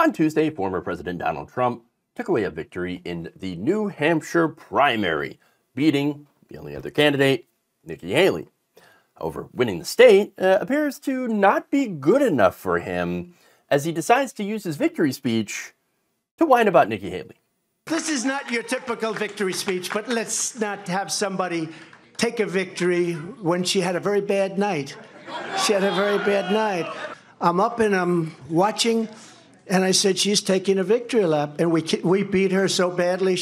On Tuesday, former President Donald Trump took away a victory in the New Hampshire primary, beating the only other candidate, Nikki Haley. However, winning the state appears to not be good enough for him as he decides to use his victory speech to whine about Nikki Haley. This is not your typical victory speech, but let's not have somebody take a victory when she had a very bad night. She had a very bad night. I'm up and I'm watching, and I said, she's taking a victory lap. And we beat her so badly,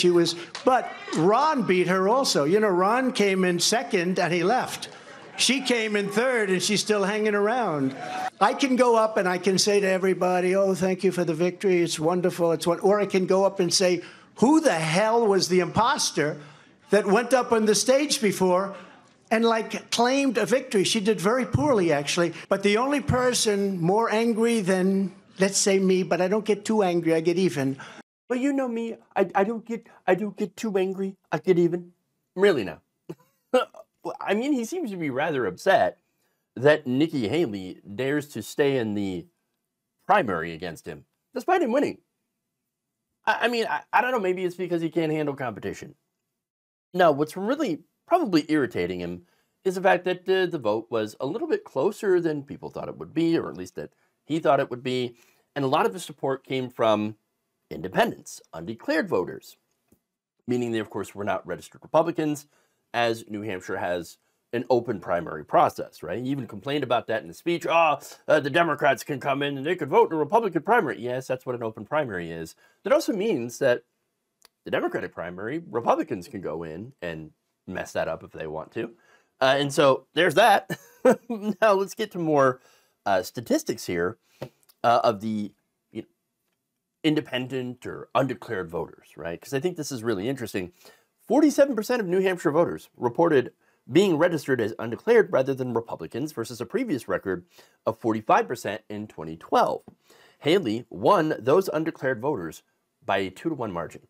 but Ron beat her also. You know, Ron came in second and he left. She came in third and she's still hanging around. I can go up and I can say to everybody, oh, thank you for the victory. It's wonderful. Or I can go up and say, who the hell was the imposter that went up on the stage before and claimed a victory? She did very poorly, actually. But the only person more angry than, let's say, me, but I don't get too angry, I get even. But you know me, I don't get too angry, I get even. Really now. I mean, he seems to be rather upset that Nikki Haley dares to stay in the primary against him, despite him winning. I mean, I don't know, maybe it's because he can't handle competition. No, what's really probably irritating him is the fact that the vote was a little bit closer than people thought it would be, or at least that he thought it would be. And a lot of the support came from independents, undeclared voters, meaning they, of course, were not registered Republicans, as New Hampshire has an open primary process, right? He even complained about that in the speech. The Democrats can come in and they could vote in a Republican primary. Yes, that's what an open primary is. That also means that the Democratic primary, Republicans can go in and mess that up if they want to. And so there's that. Now let's get to more statistics here of the independent or undeclared voters, right? Because I think this is really interesting. 47% of New Hampshire voters reported being registered as undeclared rather than Republicans versus a previous record of 45% in 2012. Haley won those undeclared voters by a 2-to-1 margin.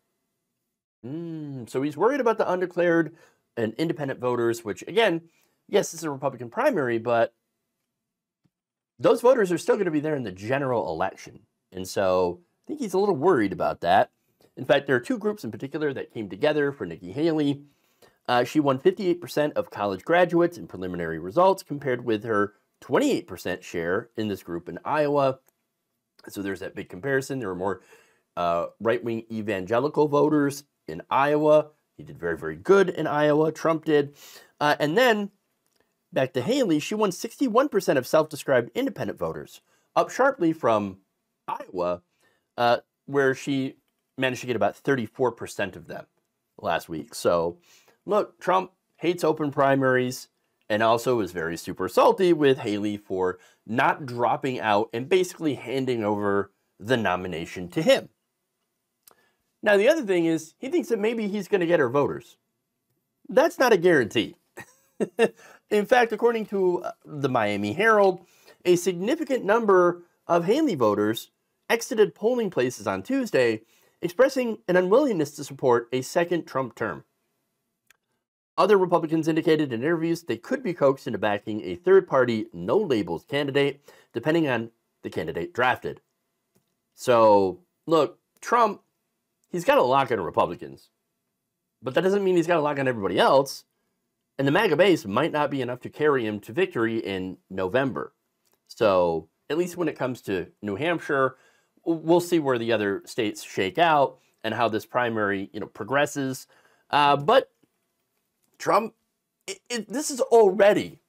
So he's worried about the undeclared and independent voters, which, again, yes, it's a Republican primary, but those voters are still going to be there in the general election. And so I think he's a little worried about that. In fact, there are two groups in particular that came together for Nikki Haley. She won 58% of college graduates in preliminary results, compared with her 28% share in this group in Iowa. So there's that big comparison. There were more right-wing evangelical voters in Iowa. He did very, very good in Iowa. Trump did. And then, back to Haley, she won 61% of self-described independent voters, up sharply from Iowa, where she managed to get about 34% of them last week. So, look, Trump hates open primaries and also is very super salty with Haley for not dropping out and basically handing over the nomination to him. Now, the other thing is he thinks that maybe he's going to get her voters. That's not a guarantee. In fact, according to the Miami Herald, a significant number of Haley voters exited polling places on Tuesday, expressing an unwillingness to support a second Trump term. Other Republicans indicated in interviews they could be coaxed into backing a third-party, no-labels candidate, depending on the candidate drafted. So, look, Trump, he's got a lock on Republicans, but that doesn't mean he's got a lock on everybody else, and the MAGA base might not be enough to carry him to victory in November. So, at least when it comes to New Hampshire, we'll see where the other states shake out and how this primary, progresses. But Trump, this is already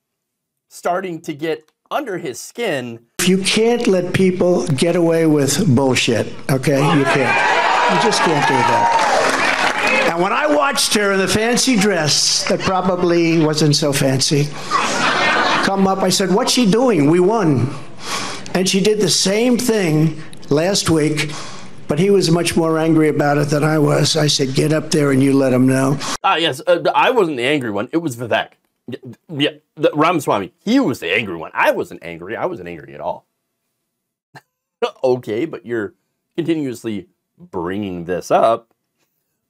starting to get under his skin. You can't let people get away with bullshit, okay? You can't. You just can't do that. And when I watched her in the fancy dress that probably wasn't so fancy come up, I said, what's she doing? We won. And she did the same thing last week, but he was much more angry about it than I was. I said, get up there and you let him know. Yes, I wasn't the angry one. It was Vivek. Yeah, Ramaswamy, he was the angry one. I wasn't angry. I wasn't angry at all. Okay, but you're continuously bringing this up.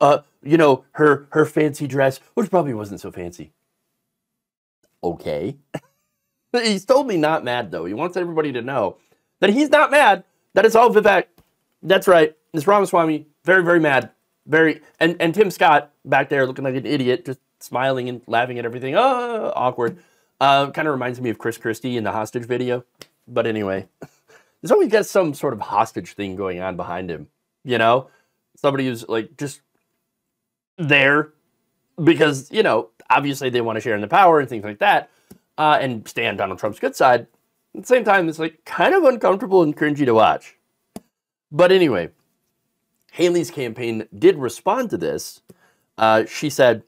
Her fancy dress, which probably wasn't so fancy. Okay. He's totally not mad, though. He wants everybody to know that he's not mad, that it's all Vivek. That's right. This Ramaswamy, very, very mad. And Tim Scott back there looking like an idiot, just smiling and laughing at everything. Oh, awkward. Kind of reminds me of Chris Christie in the hostage video. But anyway, there's always got some sort of hostage thing going on behind him. You know? Somebody who's like just there because, you know, obviously they want to share in the power and things like that. And stay on Donald Trump's good side. At the same time, it's like kind of uncomfortable and cringy to watch. But anyway, Haley's campaign did respond to this. She said,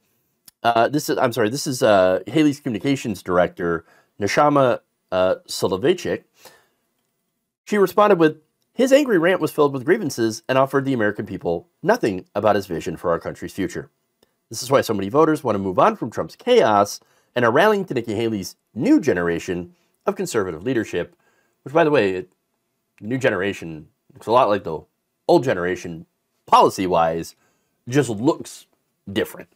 this is Haley's communications director, Neshama Soloveitchik. She responded with, his angry rant was filled with grievances and offered the American people nothing about his vision for our country's future. This is why so many voters want to move on from Trump's chaos and are rallying to Nikki Haley's new generation of conservative leadership, which, by the way, new generation looks a lot like the old generation, policy-wise, just looks different.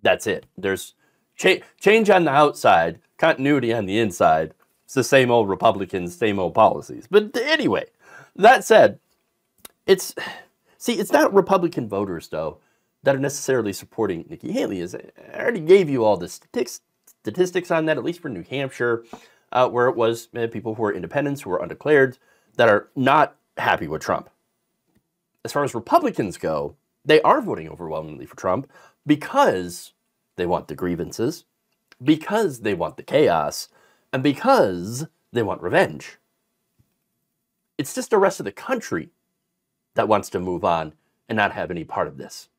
That's it. There's change on the outside, continuity on the inside. It's the same old Republicans, same old policies. But anyway, that said, it's not Republican voters, though, that are necessarily supporting Nikki Haley. I already gave you all the statistics on that, at least for New Hampshire, where it was people who are independents, who are undeclared, that are not happy with Trump. As far as Republicans go, they are voting overwhelmingly for Trump because they want the grievances, because they want the chaos, and because they want revenge. It's just the rest of the country that wants to move on and not have any part of this.